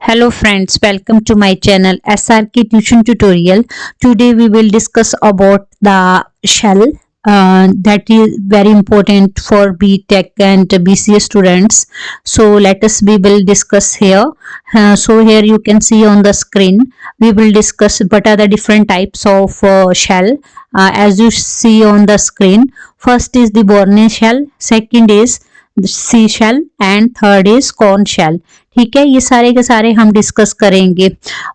Hello friends, welcome to my channel SRK Tuition Tutorial. Today we will discuss about the shell that is very important for BTech and BCA students. So let us we will discuss here. So here you can see on the screen we will discuss what are the different types of shell. As you see on the screen, first is the Borneo shell, second is C shell and third is Korn shell. ठीक है, ये सारे के सारे हम discuss करेंगे।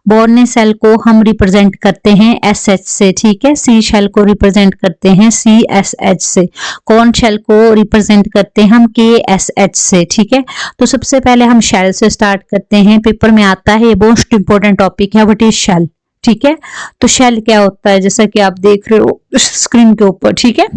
Borne shell को हम रिप्रेजेंट करते हैं एस एच से। ठीक है, सी शेल को रिप्रेजेंट करते हैं सी एस एच से, कॉर्न शेल को रिप्रेजेंट करते हैं हम के एस एच से। ठीक है, तो सबसे पहले हम शेल से स्टार्ट करते हैं। पेपर में आता है, ये मोस्ट इंपोर्टेंट टॉपिक है, व्हाट इज शेल। ठीक है, तो शेल क्या होता है, जैसा कि आप देख रहे हो स्क्रीन के ऊपर। ठीक है,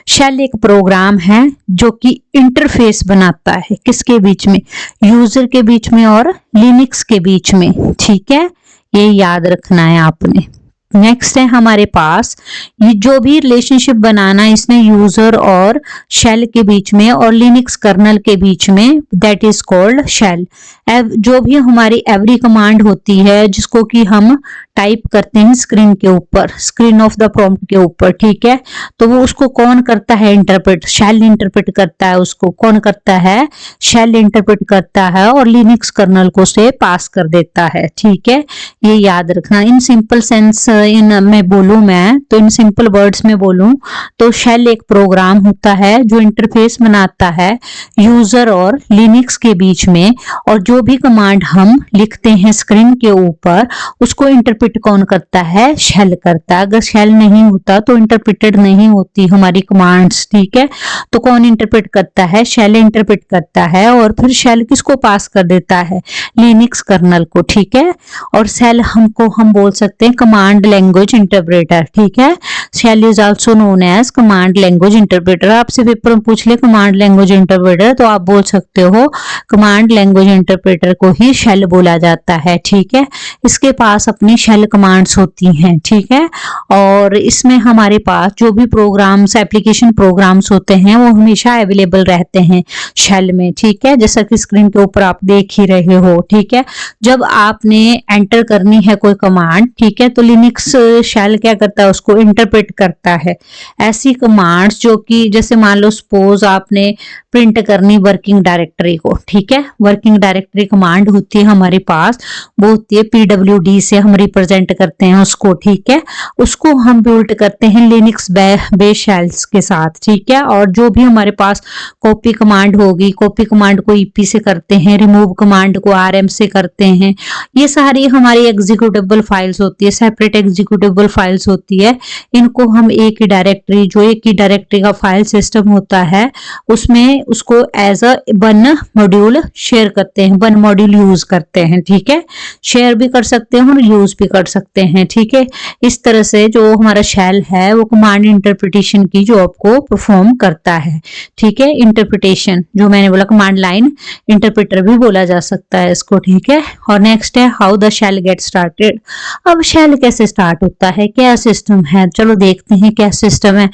शेल एक प्रोग्राम है जो कि इंटरफेस बनाता है किसके बीच में, यूजर के बीच में और लिनक्स के बीच में। ठीक है, ये याद रखना है आपने। नेक्स्ट है हमारे पास ये जो भी रिलेशनशिप बनाना इसने यूजर और शेल के बीच में और लिनक्स कर्नल के बीच में, दैट इज कॉल्ड शेल। जो भी हमारी एवरी कमांड होती है जिसको कि हम टाइप करते हैं स्क्रीन के ऊपर, स्क्रीन ऑफ द प्रॉम्प्ट के ऊपर। ठीक है, तो वो उसको कौन करता है, इंटरप्रेट, शेल इंटरप्रेट करता है। उसको कौन करता है, शेल इंटरप्रेट करता है और लिनक्स कर्नल को से पास कर देता है। ठीक है, ये याद रखना। इन सिंपल सेंस मैं बोलूं, मैं तो इन सिंपल वर्ड्स में बोलूं तो शेल एक प्रोग्राम होता है जो इंटरफेस बनाता है यूजर और लिनक्स के बीच में, और जो भी कमांड हम लिखते हैं स्क्रीन के ऊपर उसको इंटरप्रेट कौन करता है, शेल करता है। अगर शेल नहीं होता तो इंटरप्रेटेड नहीं होती हमारी कमांड्स। ठीक है, तो कौन इंटरप्रेट करता है, शेल इंटरप्रेट करता है, और फिर शेल किसको पास कर देता है, लिनक्स कर्नल को। ठीक है, और शेल हमको हम बोल सकते हैं कमांड लैंग्वेज इंटरप्रेटर। ठीक है, shell is also known as command language interpreter. आपसे पेपर में पूछ ले कमांड लैंग्वेज इंटरप्रेटर तो आप बोल सकते हो कमांड लैंग्वेज इंटरप्रेटर को ही शेल बोला जाता है। ठीक है, इसके पास अपनी शेल कमांड्स होती हैं। ठीक है, और इसमें हमारे पास जो भी प्रोग्राम्स, एप्लीकेशन प्रोग्राम्स होते हैं वो हमेशा अवेलेबल रहते हैं शेल में। ठीक है, जैसा कि स्क्रीन के ऊपर आप देख ही रहे हो। ठीक है, जब आपने एंटर करनी है कोई कमांड, ठीक है, तो लिनक्स शेल क्या करता है, उसको इंटरप्रेट करता है। ऐसी कमांड्स जो कि जैसे मान लो सपोज आपने प्रिंट करनी वर्किंग डायरेक्टरी को। ठीक है, वर्किंग डायरेक्टरी कमांड होती है हमारे पास, वो होती है PWD से हम रिप्रेजेंट करते हैं उसको। ठीक है, उसको हम बिल्ड करते हैं लिनक्स बेस शेल्स के साथ। ठीक है, और जो भी हमारे पास कॉपी कमांड होगी, कॉपी कमांड को EP से करते हैं, रिमूव कमांड को RM से करते हैं। ये सारी हमारी एग्जीक्यूटेबल फाइल्स होती है, सेपरेट एग्जीक्यूटेबल फाइल्स होती है। इनको हम एक ही डायरेक्टरी, जो एक ही डायरेक्टरी का फाइल सिस्टम होता है उसमें उसको as a one module share करते हैं, वन मॉड्यूल यूज करते हैं। ठीक है, शेयर भी कर सकते हैं और यूज भी कर सकते हैं। ठीक है, इस तरह से जो हमारा शेल है वो कमांड इंटरप्रिटेशन की जॉब को परफॉर्म करता है। ठीक है, इंटरप्रिटेशन जो मैंने बोला, कमांड लाइन इंटरप्रेटर भी बोला जा सकता है इसको। ठीक है, और नेक्स्ट है how the shell get started. अब शेल कैसे स्टार्ट होता है, क्या सिस्टम है, चलो देखते हैं क्या सिस्टम है।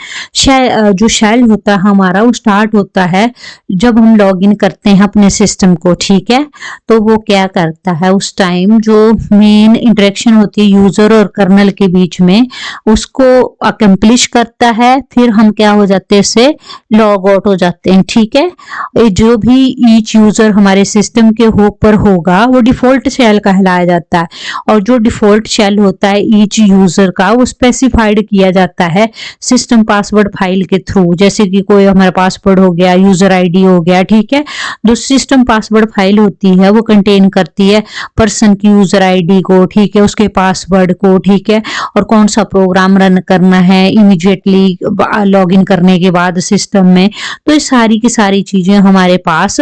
जो शेल होता है हमारा वो स्टार्ट होता है जब हम लॉग इन करते हैं अपने सिस्टम को। ठीक है, तो वो क्या करता है, उस टाइम जो मेन इंटरेक्शन होती है यूजर और कर्नल के बीच में उसको अकम्प्लिश करता है। फिर हम क्या हो जाते हैं, इससे लॉग आउट हो जाते हैं। ठीक है, जो भी ईच यूजर हमारे सिस्टम के ऊपर होगा वो डिफॉल्ट शेल कहलाया जाता है, और जो डिफॉल्ट शेल होता है ईच यूजर का वो स्पेसिफाइड किया जाता है सिस्टम पासवर्ड फाइल के थ्रू। जैसे कि कोई हमारा पासवर्ड हो गया, यूजर ID हो गया। ठीक है, जो सिस्टम पासवर्ड फाइल होती है वो कंटेन करती है पर्सन की यूजर ID को। ठीक है, उसके पासवर्ड को। ठीक है, और कौन सा प्रोग्राम रन करना है इमीडिएटली लॉगिन करने के बाद सिस्टम में। तो ये सारी की सारी चीजें हमारे पास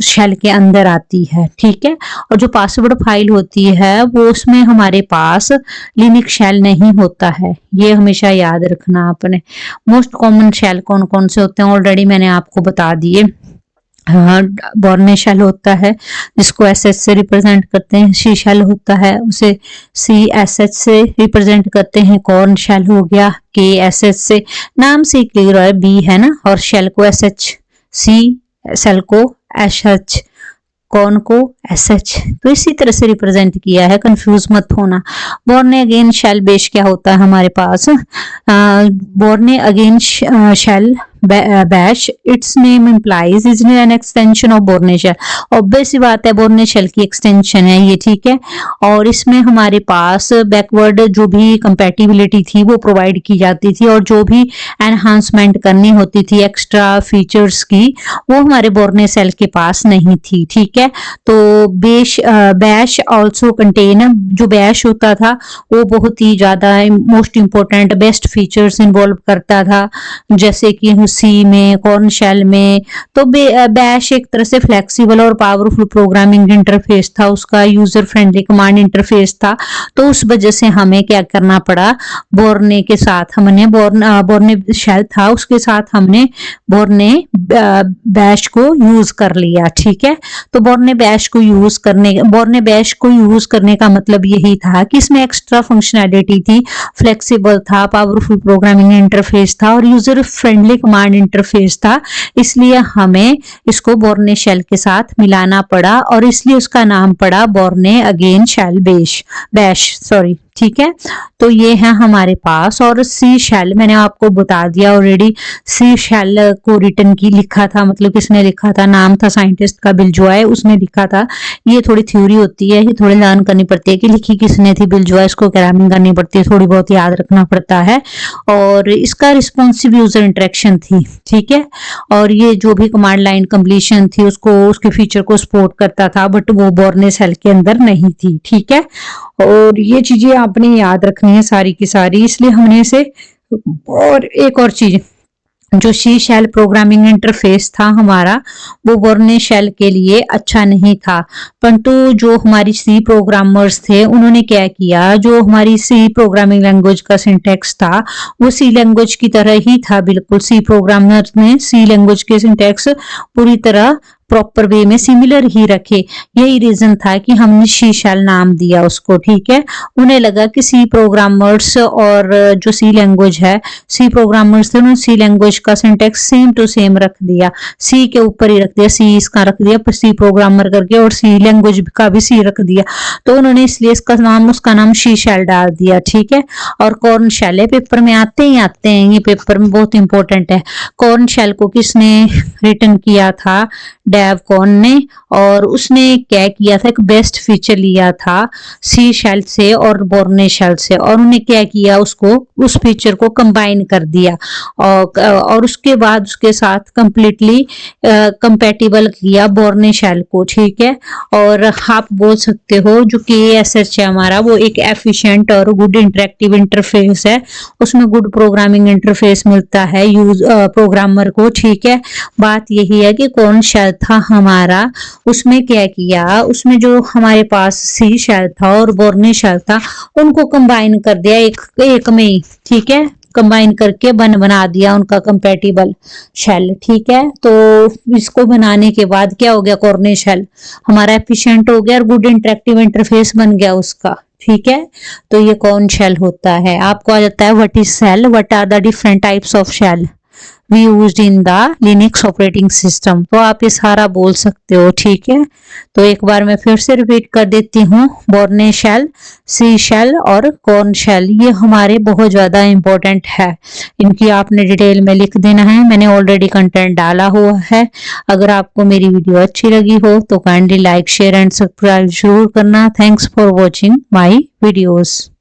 शेल के अंदर आती है। ठीक है, और जो पासवर्ड फाइल होती है वो उसमें हमारे पास लिनक्स शेल नहीं होता है, ये हमेशा याद रखना आपने। मोस्ट कॉमन शेल कौन कौन से होते हैं ऑलरेडी मैंने आपको बता दिए। बोर्ने शेल होता है जिसको SS से रिप्रेजेंट करते हैं, सी शेल होता है उसे CSH से रिप्रेजेंट करते हैं, कॉर्न शेल हो गया KSH से, नाम से क्लियर है B है ना, और शेल को SH, C शेल को SH, कॉर्न को SH। तो इसी तरह से रिप्रेजेंट किया है, कंफ्यूज मत होना। बोर्न अगेन शेल बेस क्या होता है हमारे पास, Bourne again shell Bash, its name implies is an extension of Bourne shell. Obvious सी बात है, बोर्न शेल की एक्सटेंशन है ये, ठीक है। और इसमें हमारे पास बैकवर्ड जो भी कंपैटिबिलिटी थी वो प्रोवाइड की जाती थी, और जो भी एनहांसमेंट करनी होती थी एक्स्ट्रा फीचर्स की, वो हमारे बोर्न शेल के पास नहीं थी, ठीक है। तो बैश ऑल्सो कंटेन, जो बैश होता था वो बहुत ही ज्यादा most important best features involve करता था, जैसे कि सी में, कॉर्न शेल में। तो बैश एक तरह से फ्लेक्सिबल और पावरफुल प्रोग्रामिंग इंटरफेस था, उसका यूजर फ्रेंडली कमांड इंटरफेस था। तो उस वजह से हमें क्या करना पड़ा, बोर्ने के साथ हमने बोर्ने शेल था उसके साथ हमने बोर्ने बैश को यूज कर लिया, ठीक है। तो बोर्ने बैश को यूज करने का मतलब यही था कि इसमें एक्स्ट्रा फंक्शनैलिटी थी, फ्लेक्सिबल था, पावरफुल प्रोग्रामिंग इंटरफेस था और यूजर फ्रेंडली कमांड इंटरफेस था। इसलिए हमें इसको बोर्ने शेल के साथ मिलाना पड़ा और इसलिए उसका नाम पड़ा borne again shell bash, sorry, ठीक है। तो ये है हमारे पास। और सी शेल मैंने आपको बता दिया ऑलरेडी, सी शेल को रिटर्न की लिखा था, मतलब किसने लिखा था, नाम था साइंटिस्ट का बिलजॉय, उसने लिखा था। ये थोड़ी थ्योरी होती है, ये थोड़ी लर्न करनी पड़ती है कि लिखी किसने थी, बिलजॉय, इसको क्रैमिंग करनी पड़ती है, थोड़ी बहुत याद रखना पड़ता है। और इसका रिस्पॉन्सिव यूजर इंटरेक्शन थी, ठीक है। और ये जो भी कमांड लाइन कंप्लीशन थी उसको, उसके फीचर को सपोर्ट करता था, बट वो बोर्ने शेल के अंदर नहीं थी, ठीक है। और ये चीजें आपने याद रखनी है सारी की सारी, इसलिए हमने इसे। और एक और चीज, जो सी शेल प्रोग्रामिंग इंटरफेस था हमारा, वो बोर्ने शेल के लिए अच्छा नहीं था। परंतु जो हमारी सी प्रोग्रामर्स थे उन्होंने क्या किया, जो हमारी सी प्रोग्रामिंग लैंग्वेज का सिंटैक्स था वो सी लैंग्वेज की तरह ही था, बिल्कुल। सी प्रोग्रामर्स ने सी लैंग्वेज के सिंटैक्स पूरी तरह प्रॉपर वे में सिमिलर ही रखे। यही रीजन था कि हमने सी शेल नाम दिया उसको, ठीक है। उन्हें लगा कि सी प्रोग्रामर्स और जो सी लैंग्वेज है, सी प्रोग्रामर्स थे, उन्होंने सी लैंग्वेज का सिंटैक्स सेम टू सेम रख दिया, सी के ऊपर ही रख दिया, सी इसका रख दिया सी प्रोग्रामर करके, और सी लैंग्वेज का भी सी रख दिया। तो उन्होंने इसलिए उसका नाम सी शेल डाल दिया, ठीक है। और कॉर्न शेल है, पेपर में आते ही आते हैं, ये पेपर में बहुत इंपॉर्टेंट है। कॉर्न शेल को किसने रिटर्न किया था, डेव कॉर्न ने। और उसने क्या किया था, एक बेस्ट फीचर लिया था सी शेल से और बोर्ने शेल से, और उन्हें क्या किया, उसको उस फीचर को कंबाइन कर दिया और उसके बाद उसके साथ कंप्लीटली कंपैटिबल किया बोर्ने शेल को, ठीक है। और आप बोल सकते हो जो KSH है हमारा, वो एक एफिशिएंट और गुड इंटरेक्टिव इंटरफेस है, उसमें गुड प्रोग्रामिंग इंटरफेस मिलता है प्रोग्रामर को, ठीक है। बात यही है कि कौन शेल था हमारा, उसमें क्या किया, उसमें जो हमारे पास सी शेल था और बोर्ने शेल था उनको कंबाइन कर दिया एक में ही, ठीक है। कंबाइन करके बना दिया उनका कंपैटिबल शेल, ठीक है। तो इसको बनाने के बाद क्या हो गया, कॉर्ने शेल हमारा एफिशिएंट हो गया और गुड इंटरेक्टिव इंटरफेस बन गया उसका, ठीक है। तो ये कौन शेल होता है। आपको आ जाता है what is shell, what are the different types of shell we used in the Linux operating system. तो आप ये सारा बोल सकते हो, ठीक है। तो एक बार मैं फिर से रिपीट कर देती हूँ, बोर्ने शेल, सी शेल और कॉर्न शेल, ये हमारे बहुत ज्यादा इंपॉर्टेंट है, इनकी आपने डिटेल में लिख देना है। मैंने ऑलरेडी कंटेंट डाला हुआ है। अगर आपको मेरी वीडियो अच्छी लगी हो तो kindly like, share and subscribe जरूर करना। Thanks for watching my videos.